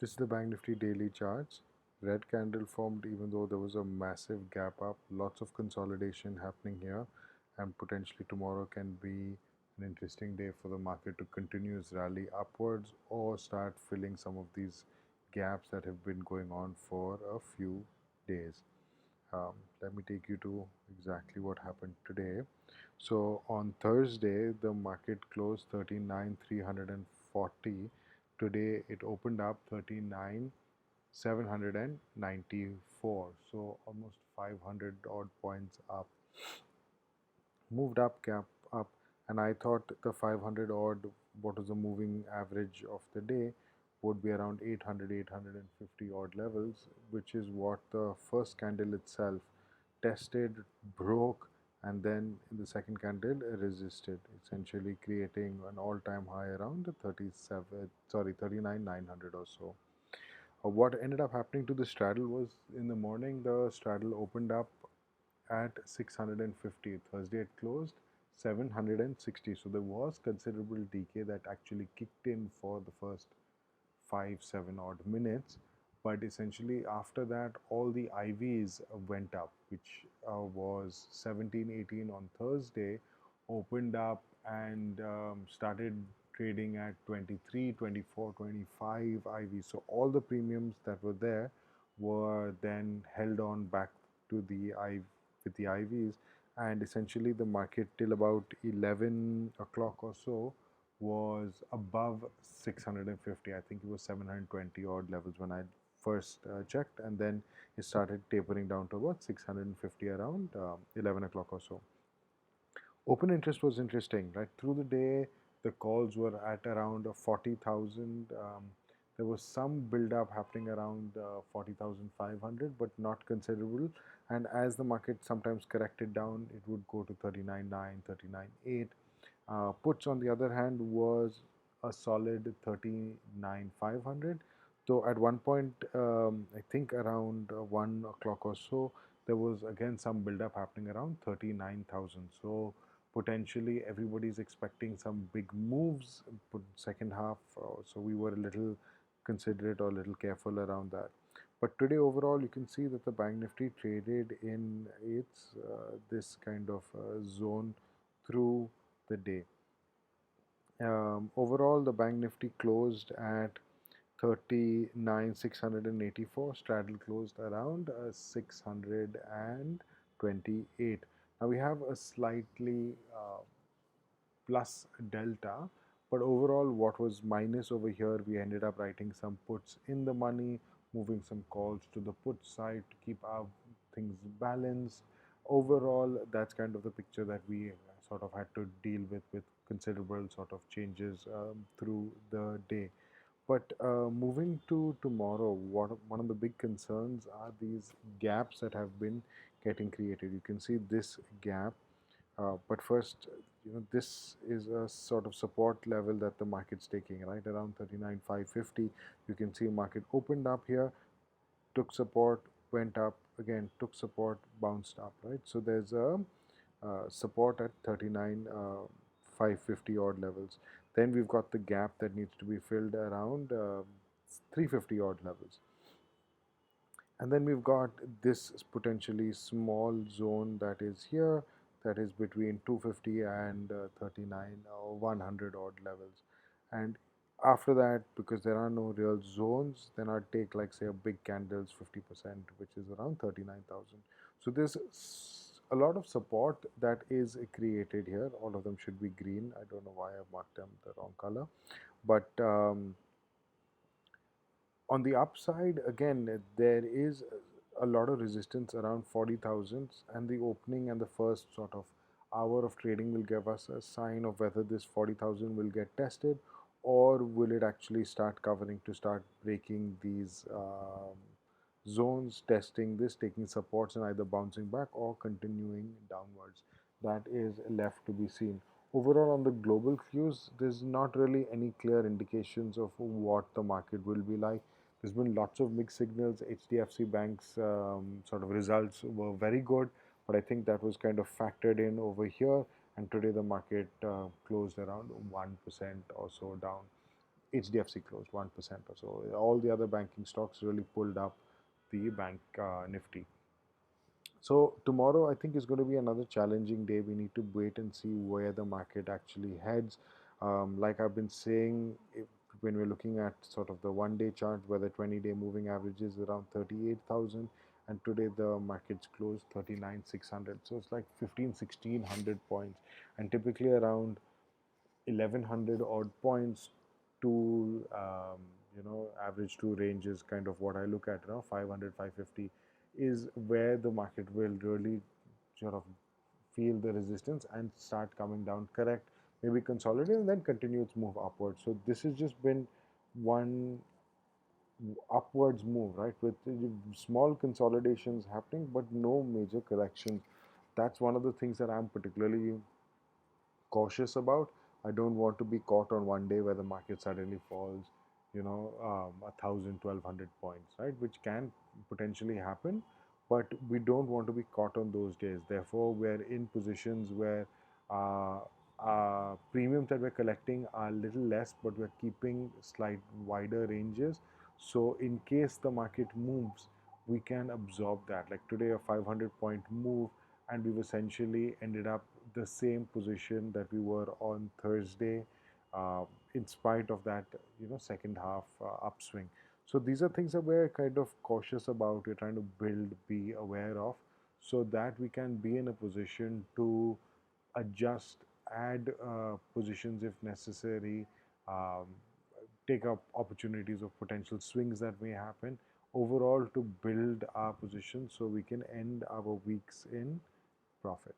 This is the Bank Nifty daily charts. Red candle formed even though there was a massive gap up. Lots of consolidation happening here, and potentially tomorrow can be an interesting day for the market to continue its rally upwards or start filling some of these gaps that have been going on for a few days. Let me take you to exactly what happened today. So on Thursday, the market closed 39,340. Today it opened up 39,794. So almost 500 odd points up. Moved up, gap up, and I thought the 500 odd, what was the moving average of the day, would be around 800, 850 odd levels, which is what the first candle itself tested, broke, and then in the second candle resisted, essentially creating an all-time high around 39,900 or so. What ended up happening to the straddle was in the morning the straddle opened up at 650. Thursday it closed 760. So there was considerable decay that actually kicked in for the first 5-7 odd minutes, but essentially after that all the IVs went up, which was 17-18 on Thursday, opened up and started trading at 23, 24, 25 IVs. So all the premiums that were there were then held on back to the IV with the IVs, and essentially the market till about 11 o'clock or so was above 650. I think it was 720 odd levels when I first checked, and then it started tapering down to about 650 around 11 o'clock or so. Open interest was interesting, right? Through the day, the calls were at around 40,000. There was some build up happening around 40,500, but not considerable. And as the market sometimes corrected down, it would go to 39.9, 39.8. Puts, on the other hand, was a solid 39,500. Though at one point, I think around 1 o'clock or so, there was again some build up happening around 39,000. So potentially everybody's expecting some big moves second half. So we were a little considerate or a little careful around that. But today overall, you can see that the Bank Nifty traded in its this kind of zone through the day. Overall, the Bank Nifty closed at 39,684. Straddle closed around 628. Now we have a slightly plus delta, but overall what was minus over here, we ended up writing some puts in the money, moving some calls to the put side to keep our things balanced. Overall, that's kind of the picture that we sort of had to deal with considerable sort of changes through the day. But moving to tomorrow, one of the big concerns are these gaps that have been getting created. You can see this gap, but first, this is a sort of support level that the market's taking, right around 39,550. You can see market opened up here, took support, went up again, took support, bounced up, right? So there's a support at 39,550 odd levels. Then we've got the gap that needs to be filled around 350 odd levels. And then we've got this potentially small zone that is here, that is between 250 and 39 or 100 odd levels. And after that, because there are no real zones, then I'd take like say a big candles 50%, which is around 39,000. So there's a lot of support that is created here. All of them should be green. I don't know why I've marked them the wrong color, but on the upside, again, there is a lot of resistance around 40,000, and the opening and the first sort of hour of trading will give us a sign of whether this 40,000 will get tested or will it actually start covering to start breaking these zones, testing this, taking supports and either bouncing back or continuing downwards. That is left to be seen. Overall, on the global cues, there's not really any clear indications of what the market will be like. There's been lots of mixed signals. HDFC Bank's sort of results were very good, but I think that was kind of factored in over here. And today the market closed around 1% or so down. HDFC closed 1% or so. All the other banking stocks really pulled up the bank Nifty. So tomorrow I think is going to be another challenging day. We need to wait and see where the market actually heads. Like I've been saying, when we're looking at sort of the one-day chart, where the 20-day moving average is around 38,000, and today the market's closed 39,600. So it's like 15, 1,600 points, and typically around 1,100 odd points to average to range is kind of what I look at. 500, 550 is where the market will really sort of feel the resistance and start coming down, correct, maybe consolidate, and then continue its move upwards. So this has just been one upwards move, right, with small consolidations happening but no major corrections. That's one of the things that I'm particularly cautious about. I don't want to be caught on one day where the market suddenly falls, 1,000, 1,200 points, right? Which can potentially happen, but we don't want to be caught on those days. Therefore, we're in positions where uh, premiums that we're collecting are a little less, but we're keeping slight wider ranges. So, in case the market moves, we can absorb that. Like today, a 500-point move, and we've essentially ended up the same position that we were on Thursday, uh, in spite of that, second half upswing. So these are things that we're kind of cautious about. We're trying to build, be aware of, so that we can be in a position to adjust, add positions if necessary, um, take up opportunities of potential swings that may happen. Overall, to build our position so we can end our weeks in profit.